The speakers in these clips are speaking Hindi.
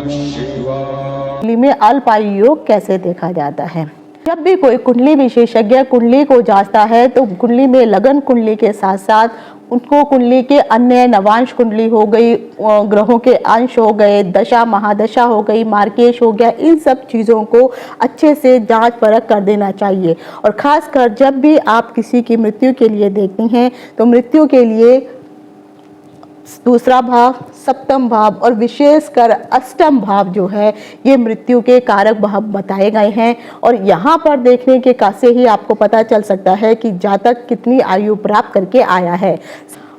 कुंडली में अल्पायु योग कैसे देखा जाता है? जब भी कोई कुंडली विशेषज्ञ कुंडली को जांचता है तो कुंडली में लगन कुंडली के साथ साथ उनको कुंडली के अन्य नवांश कुंडली हो गई, ग्रहों के अंश हो गए, दशा महादशा हो गई, मार्केश हो गया, इन सब चीज़ों को अच्छे से जांच परख कर देना चाहिए। और ख़ासकर जब भी आप किसी की मृत्यु के लिए देखती हैं तो मृत्यु के लिए दूसरा भाव, सप्तम भाव और विशेषकर अष्टम भाव जो है ये मृत्यु के कारक भाव बताए गए हैं। और यहाँ पर देखने के का से ही आपको पता चल सकता है कि जातक कितनी आयु प्राप्त करके आया है।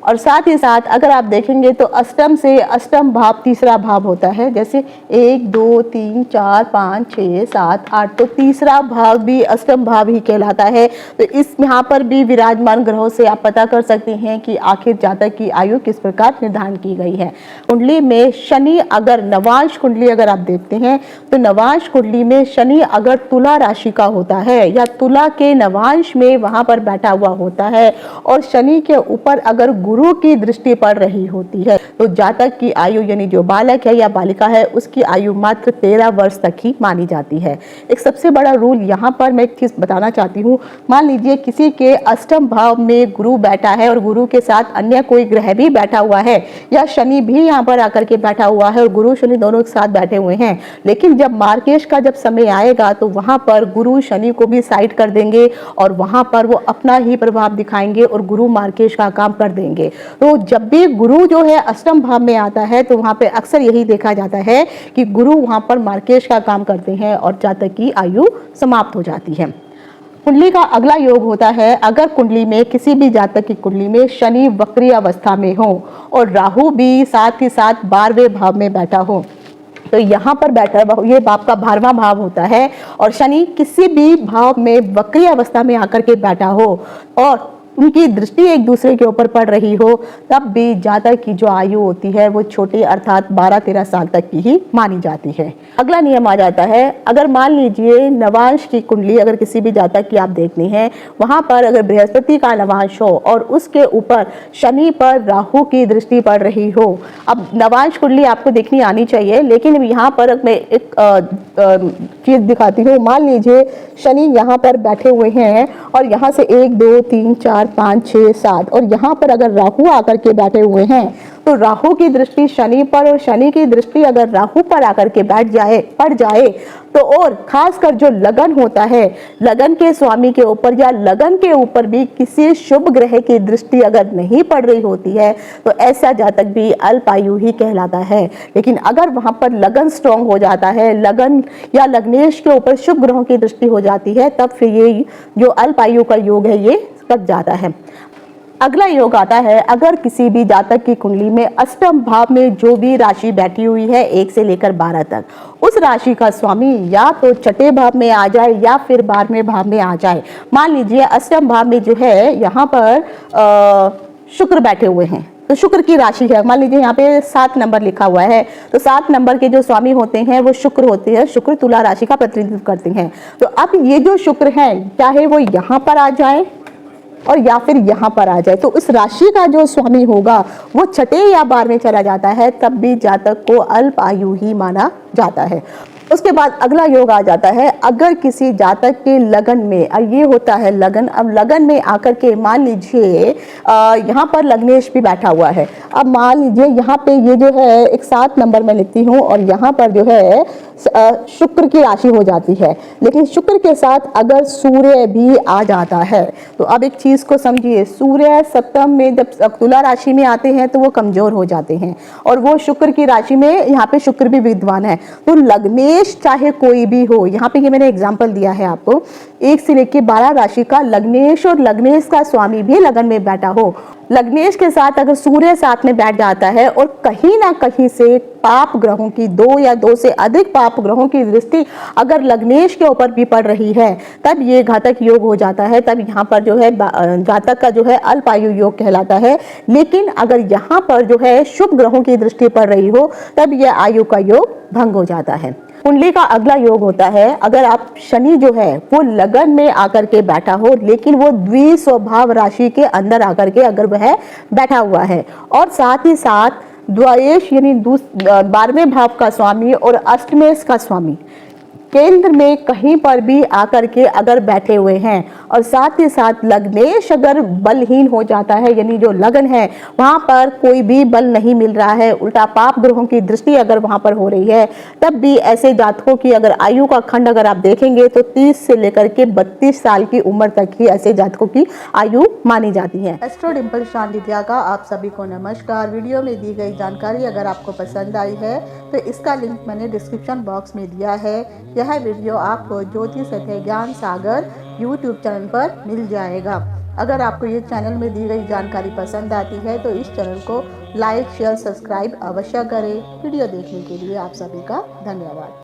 और साथ ही साथ अगर आप देखेंगे तो अष्टम से अष्टम भाव तीसरा भाव होता है, जैसे 1 2 3 4 5 6 7 8, तो तीसरा भाव भी अष्टम भाव ही कहलाता है। तो इस यहाँ पर भी विराजमान ग्रहों से आप पता कर सकते हैं कि आखिर जातक की आयु किस प्रकार निर्धारण की गई है। कुंडली में शनि अगर नवांश कुंडली अगर आप देखते हैं तो नवांश कुंडली में शनि अगर तुला राशि का होता है या तुला के नवांश में वहां पर बैठा हुआ होता है और शनि के ऊपर अगर गुरु की दृष्टि पड़ रही होती है तो जातक की आयु यानी जो बालक है या बालिका है उसकी आयु मात्र 13 वर्ष तक ही मानी जाती है। एक सबसे बड़ा रूल यहाँ पर मैं एक चीज बताना चाहती हूँ। मान लीजिए किसी के अष्टम भाव में गुरु बैठा है और गुरु के साथ अन्य कोई ग्रह भी बैठा हुआ है या शनि भी यहाँ पर आकर के बैठा हुआ है और गुरु शनि दोनों एक साथ बैठे हुए हैं, लेकिन जब मार्केश का जब समय आएगा तो वहां पर गुरु शनि को भी साइड कर देंगे और वहां पर वो अपना ही प्रभाव दिखाएंगे और गुरु मार्केश का काम कर देंगे। तो जब भी गुरु जो है अष्टम भाव में आता है तो वहां पे अक्सर यही देखा जाता है कि गुरु वहां पर मार्केश का काम करते हैं और जातक की आयु समाप्त हो जाती है। कुंडली का अगला योग होता है अगर कुंडली में किसी भी जातक की कुंडली में शनि वक्री अवस्था में हो और राहु भी साथ ही साथ 12वें भाव में बैठा हो, तो यहाँ पर बैठा ये बाप का 12वां भाव होता है और शनि किसी भी भाव में वक्री अवस्था में आकर के बैठा हो और उनकी दृष्टि एक दूसरे के ऊपर पड़ रही हो, तब भी जातक की जो आयु होती है वो छोटी अर्थात 12-13 साल तक की ही मानी जाती है। अगला नियम आ जाता है अगर मान लीजिए नवांश की कुंडली अगर किसी भी जातक की आप देखनी है, वहां पर अगर बृहस्पति का नवांश हो और उसके ऊपर शनि पर राहु की दृष्टि पड़ रही हो। अब नवांश कुंडली आपको देखनी आनी चाहिए, लेकिन यहाँ पर मैं एक चीज दिखाती हूँ। मान लीजिए शनि यहाँ पर बैठे हुए हैं और यहाँ से 1 2 3 4 5 6 7 और यहाँ पर अगर राहु आकर के बैठे हुए हैं तो राहु की दृष्टि शनि पर और शनि की दृष्टि अगर राहु पर आकर के पड़ जाए तो और खासकर जो लगन होता है, लगन के स्वामी के ऊपर या लगन के ऊपर भी किसी शुभ ग्रह की दृष्टि अगर नहीं पड़ रही होती है तो ऐसा जातक भी अल्पायु ही कहलाता है। लेकिन अगर वहां पर लगन स्ट्रांग हो जाता है, लगन या लग्नेश के ऊपर शुभ ग्रहों की दृष्टि हो जाती है, तब फिर ये जो अल्पायु का योग है ये कट जाता है। अगला योग आता है अगर किसी भी जातक की कुंडली में अष्टम भाव में जो भी राशि बैठी हुई है 1 से लेकर 12 तक, उस राशि का स्वामी या तो छठे भाव में आ जाए या फिर 12वें भाव में आ जाए। मान लीजिए अष्टम भाव में जो है यहाँ पर शुक्र बैठे हुए हैं तो शुक्र की राशि है, मान लीजिए यहाँ पे 7 नंबर लिखा हुआ है तो 7 नंबर के जो स्वामी होते हैं वो शुक्र होते हैं, शुक्र तुला राशि का प्रतिनिधित्व करते हैं। तो अब ये जो शुक्र है चाहे वो यहाँ पर आ जाए और या फिर यहाँ पर आ जाए तो उस राशि का जो स्वामी होगा वो छठे या 12वें चला जाता है, तब भी जातक को अल्प आयु ही माना जाता है। उसके बाद अगला योग आ जाता है अगर किसी जातक के लगन में, ये होता है लगन, अब लगन में आकर के मान लीजिए यहाँ पर लग्नेश भी बैठा हुआ है। अब मान लीजिए यहाँ पे ये जो है एक 7 नंबर में लिखती हूँ और यहाँ पर जो है शुक्र की राशि हो जाती है, लेकिन शुक्र के साथ अगर सूर्य भी आ जाता है तो अब एक चीज को समझिए, सूर्य सप्तम में जब तुला राशि में आते हैं तो वो कमजोर हो जाते हैं और वो शुक्र की राशि में, यहाँ पे शुक्र भी विद्वान है तो लग्नेश चाहे कोई भी हो, यहाँ पे ये मैंने एग्जाम्पल दिया है आपको 1 से लेकर 12 राशि का लग्नेश और लग्नेश का स्वामी भी लगन में बैठा हो, लग्नेश के साथ अगर सूर्य साथ में बैठ जाता है और कहीं ना कहीं से पाप ग्रहों की 2 या 2 से अधिक पाप ग्रहों की दृष्टि अगर लग्नेश के ऊपर भी पड़ रही है तब ये घातक योग हो जाता है। तब यहाँ पर जो है जातक का जो है अल्पायु योग कहलाता है। लेकिन अगर यहाँ पर जो है शुभ ग्रहों की दृष्टि पड़ रही हो तब यह आयु का योग भंग हो जाता है। कुंडली का अगला योग होता है अगर आप शनि जो है वो लगन में आकर के बैठा हो लेकिन वो द्विस्वभाव राशि के अंदर आकर के अगर वह बैठा हुआ है और साथ ही साथ द्वादश यानी 12वें भाव का स्वामी और अष्टमेश का स्वामी केंद्र में कहीं पर भी आकर के अगर बैठे हुए हैं और साथ ही साथ लग्नेश अगर बलहीन हो जाता है, यानी जो लगन है वहां पर कोई भी बल नहीं मिल रहा है, उल्टा पाप ग्रहों की दृष्टि अगर वहां पर हो रही है, तब भी ऐसे जातकों की अगर आयु का खंड अगर आप देखेंगे तो 30 से लेकर के 32 साल की उम्र तक ही ऐसे जातकों की आयु मानी जाती है। एस्ट्रो डिंपल शांतित्या का आप सभी को नमस्कार। वीडियो में दी गई जानकारी अगर आपको पसंद आई है तो इसका लिंक मैंने डिस्क्रिप्शन बॉक्स में दिया है। यह वीडियो आपको ज्योतिष तथा ज्ञान सागर यूट्यूब चैनल पर मिल जाएगा। अगर आपको ये चैनल में दी गई जानकारी पसंद आती है तो इस चैनल को लाइक शेयर सब्सक्राइब अवश्य करें। वीडियो देखने के लिए आप सभी का धन्यवाद।